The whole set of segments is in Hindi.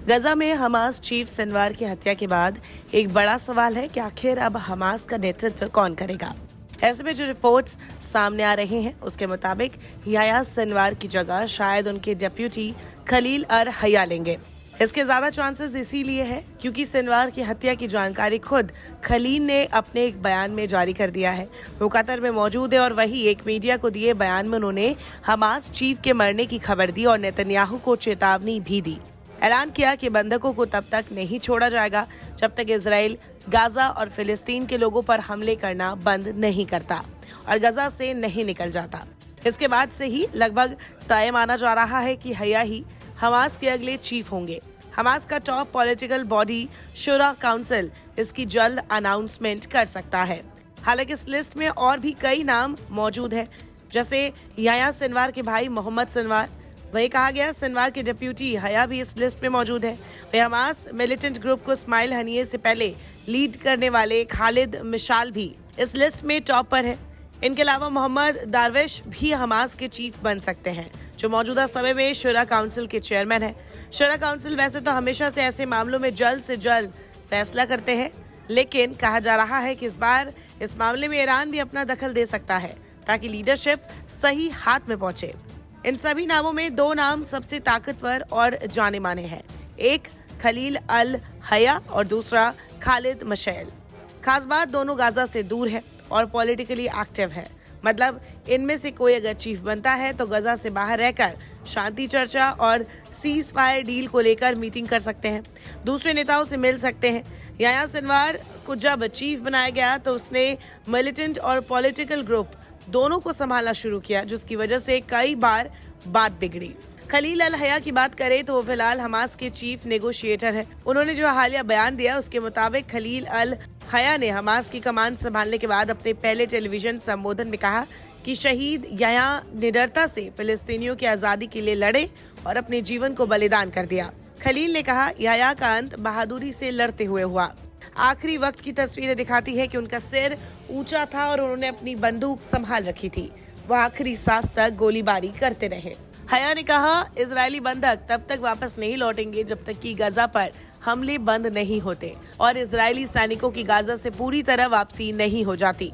गजा में हमास चीफ सिनवार की हत्या के बाद एक बड़ा सवाल है कि आखिर अब हमास का नेतृत्व कौन करेगा। ऐसे में जो रिपोर्ट्स सामने आ रहे हैं उसके मुताबिक याह्या सिनवार की जगह शायद उनके डिप्यूटी खलील अल हया लेंगे। इसके ज्यादा चांसेस इसीलिए है क्योंकि सिनवार की हत्या की जानकारी खुद खलील ने अपने एक बयान में जारी कर दिया है। वो कतर में मौजूद है और वही एक मीडिया को दिए बयान में उन्होंने हमास चीफ के मरने की खबर दी और नेतन्याहू को चेतावनी भी दी। ऐलान किया कि बंधकों को तब तक नहीं छोड़ा जाएगा जब तक इजराइल गाजा और फिलिस्तीन के लोगों पर हमले करना बंद नहीं करता और गजा से नहीं निकल जाता। इसके बाद से ही लगभग तय माना जा रहा है कि हया ही हमास के अगले चीफ होंगे। हमास का टॉप पॉलिटिकल बॉडी शुरा काउंसिल इसकी जल्द अनाउंसमेंट कर सकता है। हालांकि इस लिस्ट में और भी कई नाम मौजूद हैं, जैसे याह्या सिनवार के भाई मोहम्मद सिनवार। वही कहा गया सिनवार के डिप्यूटी हया भी इस लिस्ट में मौजूद है। वही हमास मिलिटेंट ग्रुप को इस्माइल हनिये से पहले लीड करने वाले खालिद मिशाल भी इस लिस्ट में टॉप पर है। इनके अलावा मोहम्मद दारविश भी हमास के चीफ बन सकते हैं, जो मौजूदा समय में शुरा काउंसिल के चेयरमैन हैं। शुरा काउंसिल वैसे तो हमेशा से ऐसे मामलों में जल्द से जल्द फैसला करते हैं, लेकिन कहा जा रहा है कि इस बार इस मामले में ईरान भी अपना दखल दे सकता है ताकि लीडरशिप सही हाथ में पहुंचे। इन सभी नामों में दो नाम सबसे ताकतवर और जाने माने हैं, एक खलील अल हया और दूसरा खालिद मिशाल। खास बात दोनों गाजा से दूर है और पॉलिटिकली एक्टिव है। मतलब इनमें से कोई अगर चीफ बनता है तो गजा से बाहर रहकर शांति चर्चा और सीज फायर डील को लेकर मीटिंग कर सकते हैं, दूसरे नेताओं से मिल सकते हैं। याह्या सिनवार को जब चीफ बनाया गया तो उसने मिलिटेंट और पॉलिटिकल ग्रुप दोनों को संभालना शुरू किया, जिसकी वजह से कई बार बात बिगड़ी। खलील अल हया की बात करें तो वो फिलहाल हमास के चीफ नेगोशिएटर है। उन्होंने जो हालिया बयान दिया उसके मुताबिक खलील अल हया ने हमास की कमान संभालने के बाद अपने पहले टेलीविजन संबोधन में कहा कि शहीद याह्या निडरता से फिलिस्तीनियों की आजादी के लिए लड़े और अपने जीवन को बलिदान कर दिया। खलील ने कहा याह्या का अंत बहादुरी से लड़ते हुए हुआ। आखिरी वक्त की तस्वीरें दिखाती है कि उनका सिर ऊंचा था और उन्होंने अपनी बंदूक संभाल रखी थी। वह आखिरी सांस तक गोलीबारी करते रहे। हया ने कहा इजरायली बंधक तब तक वापस नहीं लौटेंगे जब तक कि गाजा पर हमले बंद नहीं होते और इजरायली सैनिकों की गाजा से पूरी तरह वापसी नहीं हो जाती।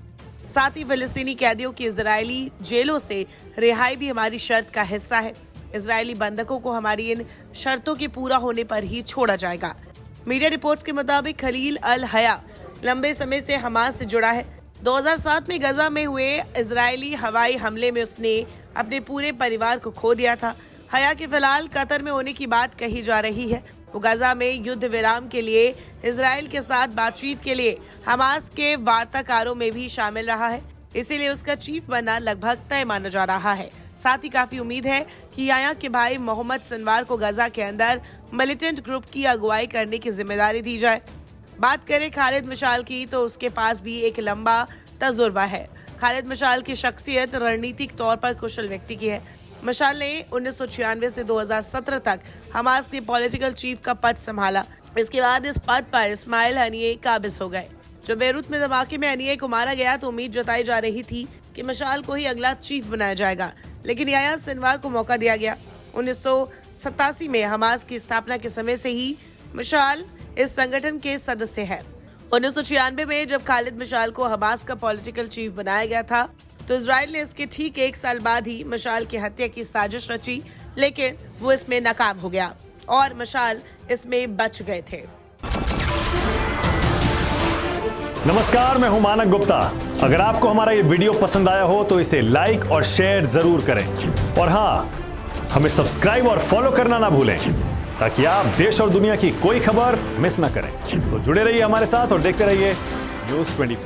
साथ ही फिलिस्तीनी कैदियों की इजरायली जेलों से रिहाई भी हमारी शर्त का हिस्सा है। इजरायली बंधकों को हमारी इन शर्तों के पूरा होने पर ही छोड़ा जाएगा। मीडिया रिपोर्ट्स के मुताबिक खलील अल हया लंबे समय से हमास से जुड़ा है। 2007 में गजा में हुए इजरायली हवाई हमले में उसने अपने पूरे परिवार को खो दिया था। हया के फिलहाल कतर में होने की बात कही जा रही है। वो गजा में युद्ध विराम के लिए इजराइल के साथ बातचीत के लिए हमास के वार्ताकारों में भी शामिल रहा है, इसीलिए उसका चीफ बनना लगभग तय माना जा रहा है। साथ ही काफी उम्मीद है कि याह्या के भाई मोहम्मद सिनवार को गजा के अंदर मिलिटेंट ग्रुप की अगुवाई करने की जिम्मेदारी दी जाए। बात करें खालिद मिशाल की तो उसके पास भी एक लंबा तजुर्बा है। खालिद मिशाल की शख्सियत रणनीतिक तौर पर कुशल व्यक्ति की है। मिशाल ने 1996 से 2017 तक हमास के पॉलिटिकल चीफ का पद संभाला। इसके बाद इस पद पर इस्माइल हनिये काबिज हो गए। जो बेरूत में धमाके में हनिये को मारा गया तो उम्मीद जताई जा रही थी कि मिशाल को ही अगला चीफ बनाया जाएगा, लेकिन याह्या सिनवार को मौका दिया गया। 1987 में हमास की स्थापना के समय से ही मिशाल इस संगठन के सदस्य है। 1996 में जब खालिद मिशाल को हमास का पॉलिटिकल चीफ बनाया गया था तो इजराइल ने इसके ठीक 1 साल बाद ही मिशाल की हत्या की साजिश रची, लेकिन वो इसमें नाकाम हो गया और मिशाल इसमें बच गए थे। नमस्कार, मैं हूं मानक गुप्ता। अगर आपको हमारा ये वीडियो पसंद आया हो तो इसे लाइक और शेयर जरूर करें और हाँ, हमें सब्सक्राइब और फॉलो करना ना भूलें ताकि आप देश और दुनिया की कोई खबर मिस ना करें। तो जुड़े रहिए हमारे साथ और देखते रहिए न्यूज़ 24।